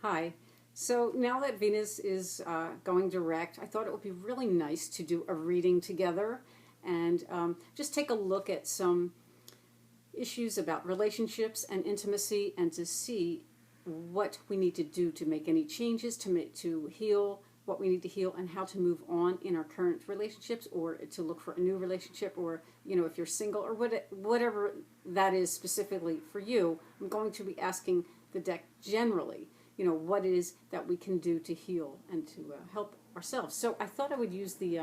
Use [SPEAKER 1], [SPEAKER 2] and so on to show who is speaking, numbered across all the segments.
[SPEAKER 1] Hi. So now that Venus is going direct, I thought it would be really nice to do a reading together and just take a look at some issues about relationships and intimacy and to see what we need to do to make any changes, to heal what we need to heal and how to move on in our current relationships or to look for a new relationship or, if you're single or whatever that is specifically for you. I'm going to be asking the deck generally what it is that we can do to heal and to help ourselves. So I thought I would use the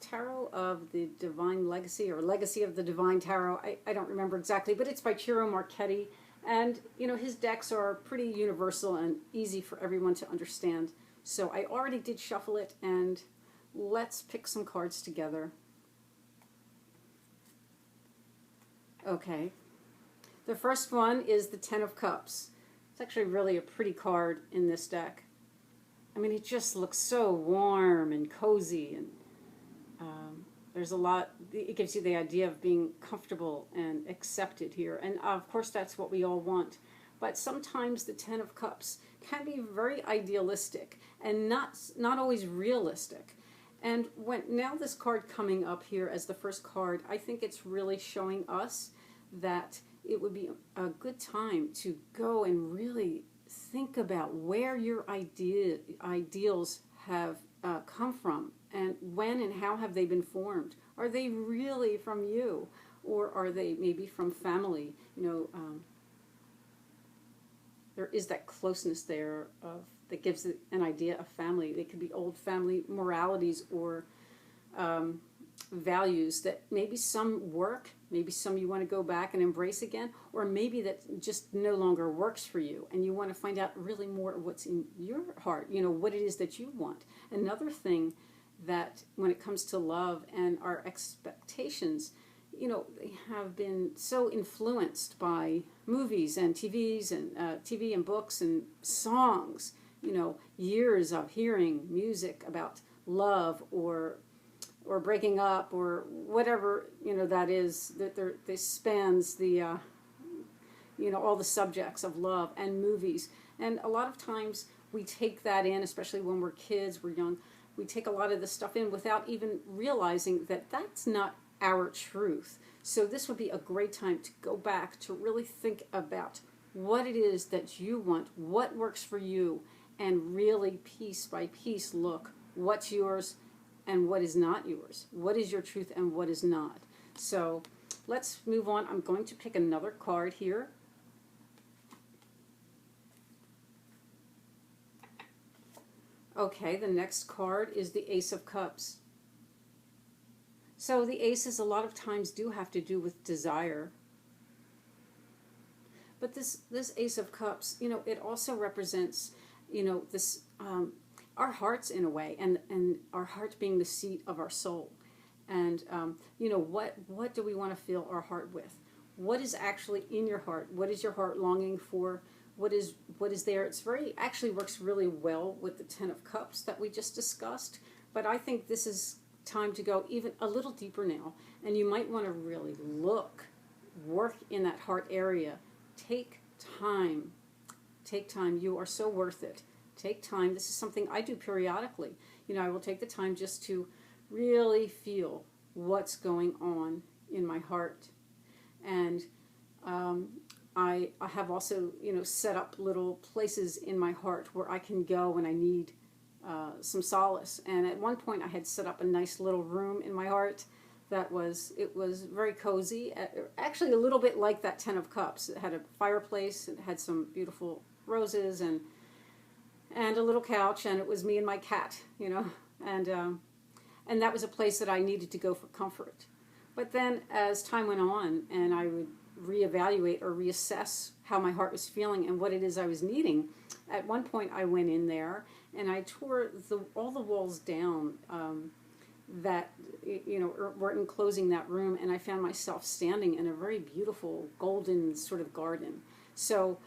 [SPEAKER 1] Tarot of the Divine Legacy or Legacy of the Divine Tarot. I don't remember exactly, but it's by Ciro Marchetti. And, his decks are pretty universal and easy for everyone to understand. So I already did shuffle it, and let's pick some cards together. Okay. The first one is the Ten of Cups. It's actually really a pretty card in this deck. I mean, it just looks so warm and cozy, and there's a lot. It gives you the idea of being comfortable and accepted here, and of course that's what we all want. But sometimes the Ten of Cups can be very idealistic and not always realistic. And now this card coming up here as the first card, I think it's really showing us that it would be a good time to go and really think about where your ideals have come from, and when and how have they been formed. Are they really from you, or are they maybe from family? There is that closeness there that gives it an idea of family. They could be old family moralities or values that maybe some work, maybe some you want to go back and embrace again, or maybe that just no longer works for you and you want to find out really more what's in your heart, what it is that you want. Another thing that when it comes to love and our expectations, they have been so influenced by movies and TV and books and songs, years of hearing music about love or breaking up or whatever, that is, that this spans the, all the subjects of love and movies. And a lot of times we take that in, especially when we're kids, we're young, we take a lot of this stuff in without even realizing that that's not our truth. So this would be a great time to go back to really think about what it is that you want, what works for you, and really piece by piece look what's yours and what is not yours. What is your truth and what is not. So let's move on. I'm going to pick another card here. Okay, the next card is the Ace of Cups. So the aces a lot of times do have to do with desire. But this Ace of Cups, it also represents, this our hearts in a way, and our heart being the seat of our soul. And, what do we want to fill our heart with? What is actually in your heart? What is your heart longing for? What is there? It's actually works really well with the Ten of Cups that we just discussed. But I think this is time to go even a little deeper now, and you might want to really work in that heart area. Take time. You are so worth it. Take time. This is something I do periodically. I will take the time just to really feel what's going on in my heart. And I have also set up little places in my heart where I can go when I need some solace. And at one point I had set up a nice little room in my heart it was very cozy, actually a little bit like that Ten of Cups. It had a fireplace, it had some beautiful roses and a little couch, and it was me and my cat, and that was a place that I needed to go for comfort. But then as time went on and I would reevaluate or reassess how my heart was feeling and what it is I was needing, at one point I went in there and I tore all the walls down that were enclosing that room, and I found myself standing in a very beautiful golden sort of garden. So,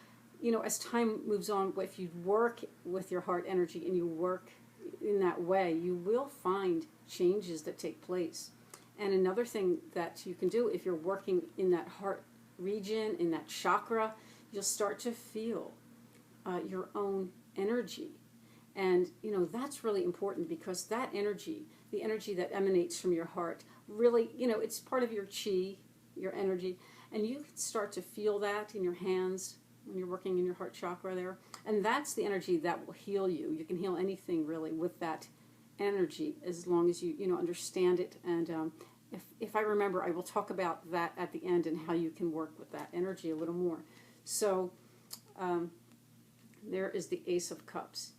[SPEAKER 1] as time moves on, if you work with your heart energy and you work in that way, you will find changes that take place. And another thing that you can do if you're working in that heart region, in that chakra, you'll start to feel your own energy. And, that's really important because that energy, the energy that emanates from your heart, really, it's part of your chi, your energy. And you can start to feel that in your hands when you're working in your heart chakra there. And that's the energy that will heal you. You can heal anything really with that energy as long as you understand it. And if I remember, I will talk about that at the end and how you can work with that energy a little more. So there is the Ace of Cups.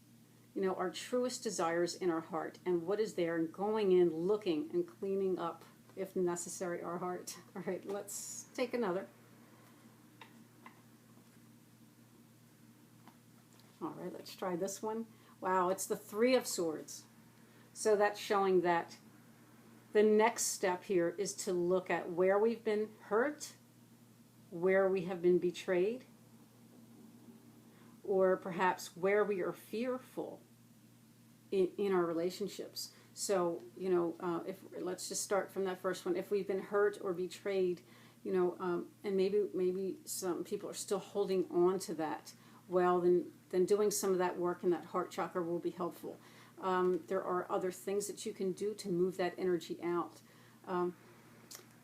[SPEAKER 1] Our truest desires in our heart and what is there, and going in, looking, and cleaning up, if necessary, our heart. All right, let's take another. All right, let's try this one. Wow, it's the Three of Swords. So that's showing that the next step here is to look at where we've been hurt, where we have been betrayed, or perhaps where we are fearful in our relationships. So, if let's just start from that first one. If we've been hurt or betrayed, and maybe some people are still holding on to that, well, then doing some of that work in that heart chakra will be helpful. There are other things that you can do to move that energy out.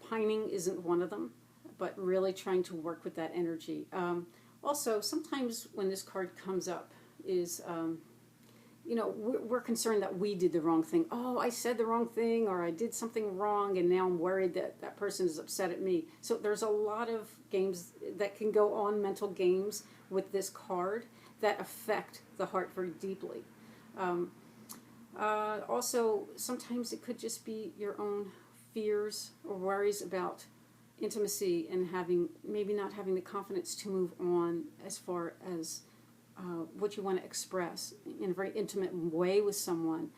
[SPEAKER 1] Pining isn't one of them, but really trying to work with that energy. Also, sometimes when this card comes up is, we're concerned that we did the wrong thing. Oh, I said the wrong thing, or I did something wrong, and now I'm worried that that person is upset at me. So there's a lot of games that can go on, mental games with this card that affect the heart very deeply. Also, sometimes it could just be your own fears or worries about intimacy and maybe not having the confidence to move on as far as what you want to express in a very intimate way with someone.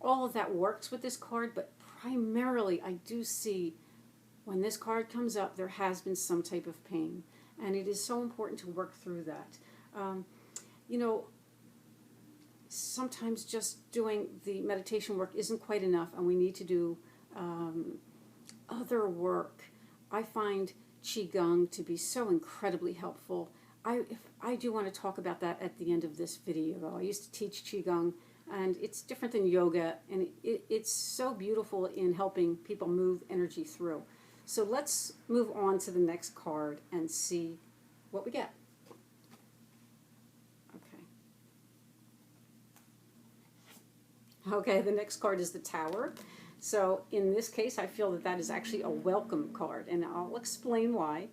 [SPEAKER 1] All of that works with this card, but primarily I do see when this card comes up, there has been some type of pain, and it is so important to work through that. Sometimes just doing the meditation work isn't quite enough, and we need to do other work. I find Qigong to be so incredibly helpful. I do want to talk about that at the end of this video. I used to teach Qigong, and it's different than yoga, and it's so beautiful in helping people move energy through. So let's move on to the next card and see what we get. Okay, the next card is the Tower. So in this case, I feel that that is actually a welcome card, and I'll explain why.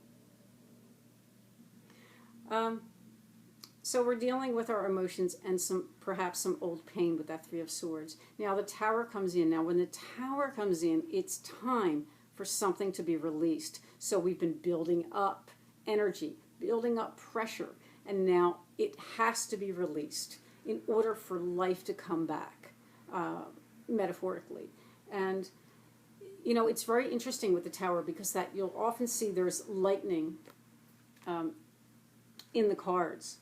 [SPEAKER 1] So we're dealing with our emotions and perhaps some old pain with that Three of Swords. Now the Tower comes in. Now when the Tower comes in, it's time for something to be released. So we've been building up energy, building up pressure, and now it has to be released in order for life to come back, metaphorically. And it's very interesting with the Tower because that you'll often see there's lightning in the cards.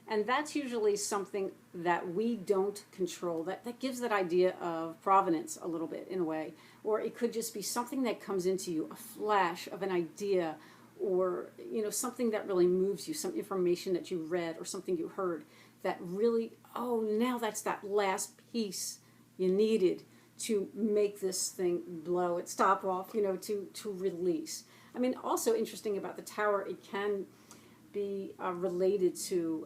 [SPEAKER 1] And that's usually something that we don't control. That gives that idea of providence a little bit in a way. Or it could just be something that comes into you, a flash of an idea, or something that really moves you, some information that you read or something you heard that really, oh, now that's that last piece you needed to make this thing blow its top off, to release. I mean, also interesting about the Tower, it can be related to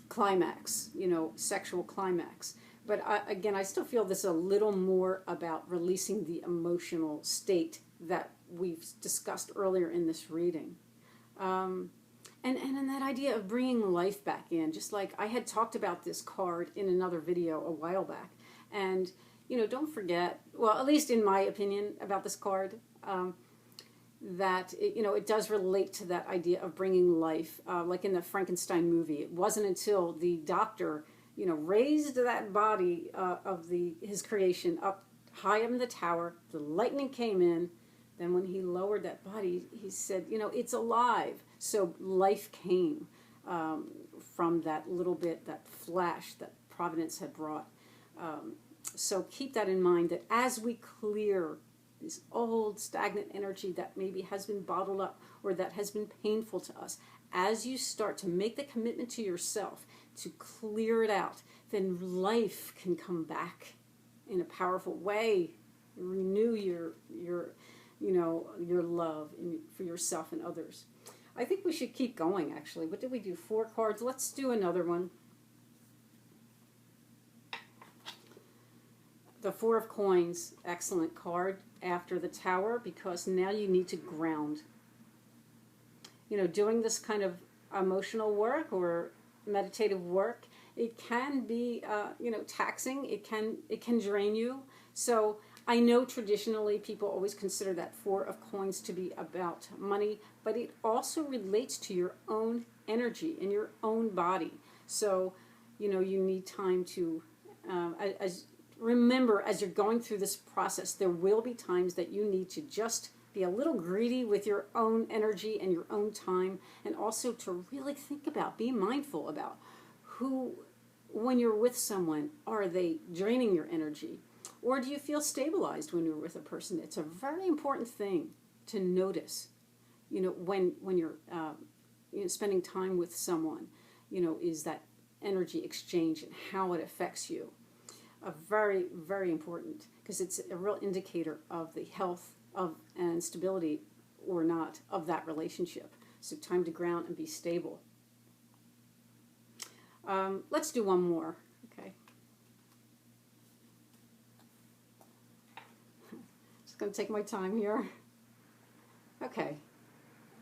[SPEAKER 1] climax, sexual climax. But again, I still feel this is a little more about releasing the emotional state that we've discussed earlier in this reading. And that idea of bringing life back in, just like I had talked about this card in another video a while back. And, don't forget, well, at least in my opinion about this card, that it does relate to that idea of bringing life, like in the Frankenstein movie. It wasn't until the doctor, raised that body of his creation up high up in the tower, the lightning came in. Then when he lowered that body, he said, it's alive. So life came from that little bit, that flash that Providence had brought. So keep that in mind, that as we clear this old stagnant energy that maybe has been bottled up or that has been painful to us, as you start to make the commitment to yourself to clear it out, then life can come back in a powerful way. Renew your love for yourself and others. I think we should keep going, actually. What did we do? 4 cards. Let's do another one. The 4 of Coins, excellent card after the Tower, because now you need to ground. Doing this kind of emotional work or meditative work, it can be, taxing. It can drain you. So I know traditionally people always consider that 4 of Coins to be about money, but it also relates to your own energy and your own body. So, you need time to, remember, as you're going through this process, there will be times that you need to just be a little greedy with your own energy and your own time, and also to really think about, be mindful about when you're with someone, are they draining your energy? Or do you feel stabilized when you're with a person? It's a very important thing to notice, when you're spending time with someone, is that energy exchange and how it affects you. Very, very important, because it's a real indicator of the health and stability or not of that relationship. So time to ground and be stable. Let's do one more. Okay. Just going to take my time here. Okay.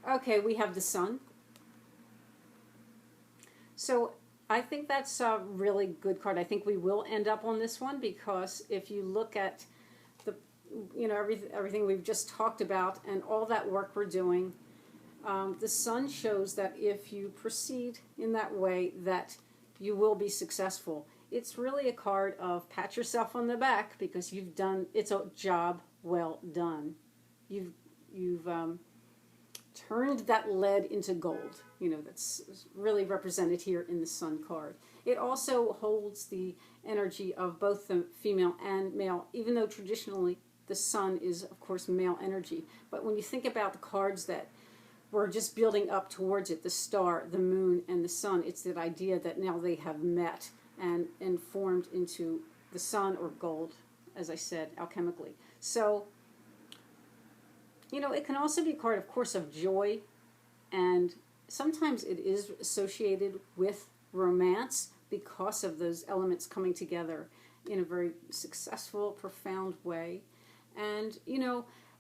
[SPEAKER 1] Okay, we have the Sun. So I think that's a really good card. I think we will end up on this one, because if you look at the, everything we've just talked about and all that work we're doing, the Sun shows that if you proceed in that way, that you will be successful. It's really a card of pat yourself on the back, because it's a job well done. You've turned that lead into gold. That's really represented here in the Sun card. It also holds the energy of both the female and male, even though traditionally the Sun is, of course, male energy. But when you think about the cards that we're just building up towards it, the star, the moon, and the Sun, it's that idea that now they have met and formed into the Sun, or gold, as I said, alchemically. So, it can also be a card, of course, of joy, and sometimes it is associated with romance because of those elements coming together in a very successful, profound way. And,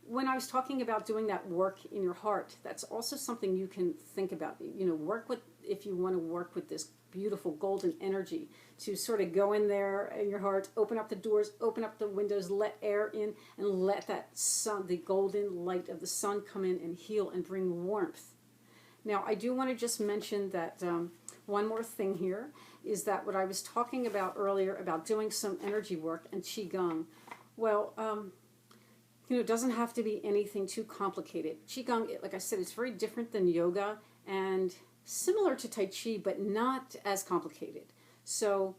[SPEAKER 1] when I was talking about doing that work in your heart, that's also something you can think about. If you want to work with this beautiful golden energy, to sort of go in there in your heart, open up the doors, open up the windows, let air in, and let that sun, the golden light of the Sun, come in and heal and bring warmth. Now, I do want to just mention that one more thing here is that what I was talking about earlier about doing some energy work and Qigong, well, it doesn't have to be anything too complicated. Qigong, like I said, it's very different than yoga and similar to Tai Chi, but not as complicated. So,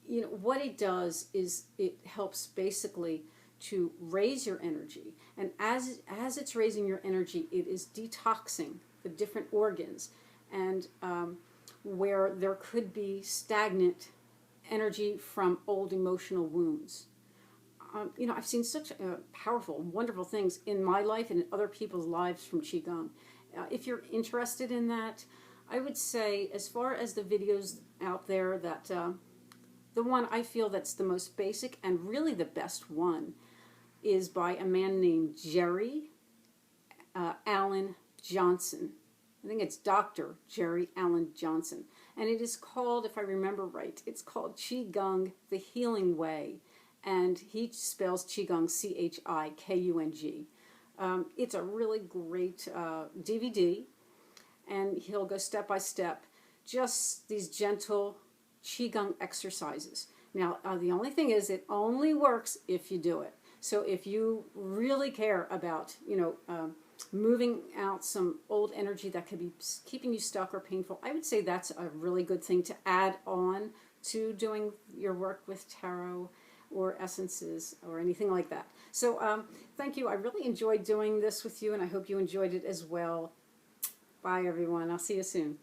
[SPEAKER 1] what it does is it helps basically to raise your energy. And as it's raising your energy, it is detoxing the different organs. And where there could be stagnant energy from old emotional wounds. I've seen such powerful, wonderful things in my life and in other people's lives from Qigong. If you're interested in that, I would say, as far as the videos out there, that the one I feel that's the most basic and really the best one is by a man named Jerry Allen Johnson. I think it's Dr. Jerry Allen Johnson. And it is called, if I remember right, it's called Qigong, the Healing Way. And he spells Qigong Chikung. It's a really great DVD, and he'll go step by step, just these gentle Qigong exercises. Now, the only thing is, it only works if you do it. So if you really care about, moving out some old energy that could be keeping you stuck or painful, I would say that's a really good thing to add on to doing your work with tarot or essences or anything like that. So thank you. I really enjoyed doing this with you, and I hope you enjoyed it as well. Bye, everyone. I'll see you soon.